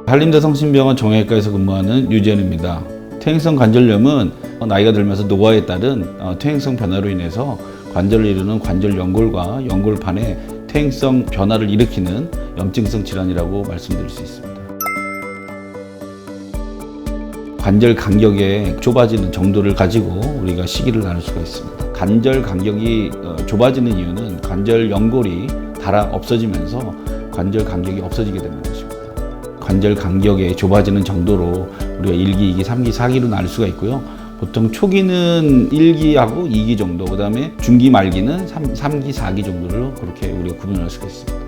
한림대성심병원 정형외과에서 근무하는 유재현입니다. 퇴행성 관절염은 나이가 들면서 노화에 따른 퇴행성 변화로 인해서 관절을 이루는 관절 연골과 연골판에 퇴행성 변화를 일으키는 염증성 질환이라고 말씀드릴 수 있습니다. 관절 간격의 좁아지는 정도를 가지고 우리가 시기를 나눌 수가 있습니다. 관절 간격이 좁아지는 이유는 관절 연골이 닳아 없어지면서 관절 간격이 없어지게 되는 것입니다. 관절 간격이 좁아지는 정도로 우리가 1기, 2기, 3기, 4기로 나눌 수가 있고요. 보통 초기는 1기하고 2기 정도, 그 다음에 중기, 말기는 3기, 4기 정도로 그렇게 우리가 구분할 수가 있습니다.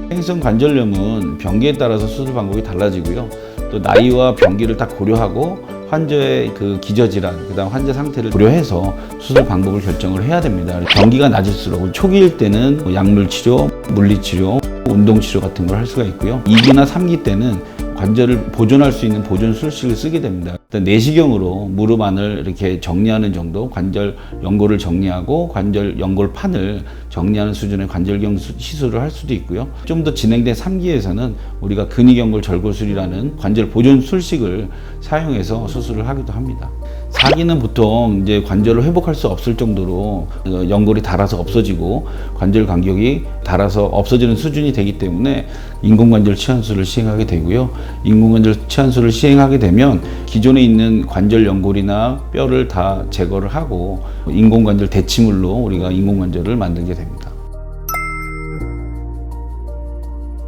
퇴행성 관절염은 병기에 따라서 수술 방법이 달라지고요. 또 나이와 병기를 딱 고려하고 환자의 그 기저질환, 그다음 환자 상태를 고려해서 수술 방법을 결정을 해야 됩니다. 병기가 낮을수록 초기일 때는 약물 치료, 물리 치료, 운동 치료 같은 걸 할 수가 있고요. 2기나 3기 때는 관절을 보존할 수 있는 보존 술식을 쓰게 됩니다. 일단 내시경으로 무릎 안을 이렇게 정리하는 정도, 관절 연골을 정리하고 관절 연골판을 정리하는 수준의 관절경 시술을 할 수도 있고요. 좀 더 진행된 3기에서는 우리가 근위경골 절골술이라는 관절 보존 술식을 사용해서 수술을 하기도 합니다. 4기는 보통 이제 관절을 회복할 수 없을 정도로 연골이 닳아서 없어지고 관절 간격이 닳아서 없어지는 수준이 되기 때문에 인공관절 치환술을 시행하게 되고요. 인공관절 치환술을 시행하게 되면 기존에 있는 관절 연골이나 뼈를 다 제거를 하고 인공관절 대치물로 우리가 인공관절을 만들게 됩니다.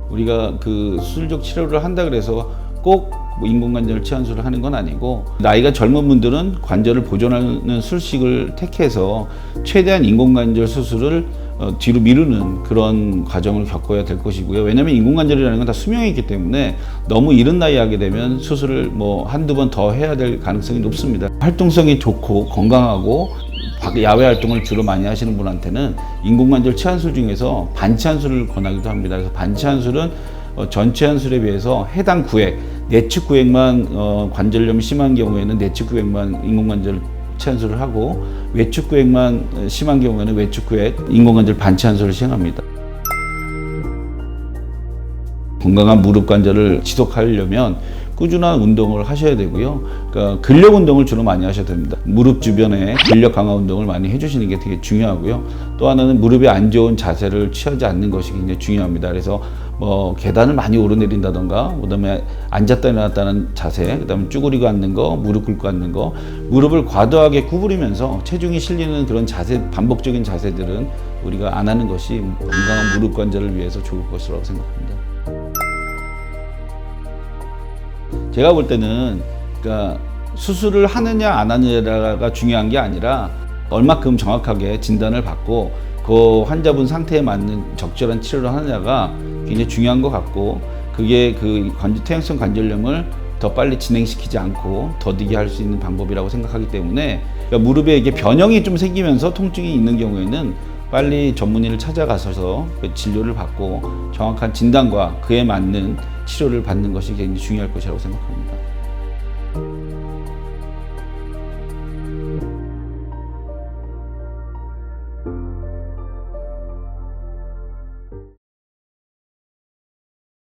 우리가 그 수술적 치료를 한다 그래서 꼭 인공관절 치환술을 하는 건 아니고, 나이가 젊은 분들은 관절을 보존하는 술식을 택해서 최대한 인공관절 수술을 뒤로 미루는 그런 과정을 겪어야 될 것이고요. 왜냐하면 인공관절이라는 건 다 수명이 있기 때문에 너무 이른 나이에 하게 되면 수술을 한두 번 더 해야 될 가능성이 높습니다. 활동성이 좋고 건강하고 야외 활동을 주로 많이 하시는 분한테는 인공관절 치환술 중에서 반치환술을 권하기도 합니다. 그래서 반치환술은 전치환술에 비해서 해당 구획, 내측 구획만 관절염이 심한 경우에는 내측 구획만 인공관절 치환술을 하고, 외측 구획만 심한 경우에는 외측 구획 인공관절 반치환술을 시행합니다. 건강한 무릎 관절을 지속하려면 꾸준한 운동을 하셔야 되고요. 그러니까 근력 운동을 주로 많이 하셔야 됩니다. 무릎 주변에 근력 강화 운동을 많이 해주시는 게 되게 중요하고요. 또 하나는 무릎에 안 좋은 자세를 취하지 않는 것이 굉장히 중요합니다. 그래서 계단을 많이 오르내린다던가, 그다음에 앉았다 일어났다는 자세, 그다음에 쭈그리고 앉는 거, 무릎 꿇고 앉는 거, 무릎을 과도하게 구부리면서 체중이 실리는 그런 자세, 반복적인 자세들은 우리가 안 하는 것이 건강한 무릎 관절을 위해서 좋을 것이라고 생각합니다. 제가 볼 때는 그러니까 수술을 하느냐 안 하느냐가 중요한 게 아니라 얼마큼 정확하게 진단을 받고 그 환자분 상태에 맞는 적절한 치료를 하느냐가 굉장히 중요한 것 같고, 그게 그 퇴행성 관절염을 더 빨리 진행시키지 않고 더디게 할 수 있는 방법이라고 생각하기 때문에, 그러니까 무릎에 이게 변형이 좀 생기면서 통증이 있는 경우에는 빨리 전문의를 찾아가셔서 진료를 받고 정확한 진단과 그에 맞는 치료를 받는 것이 굉장히 중요할 것이라고 생각합니다.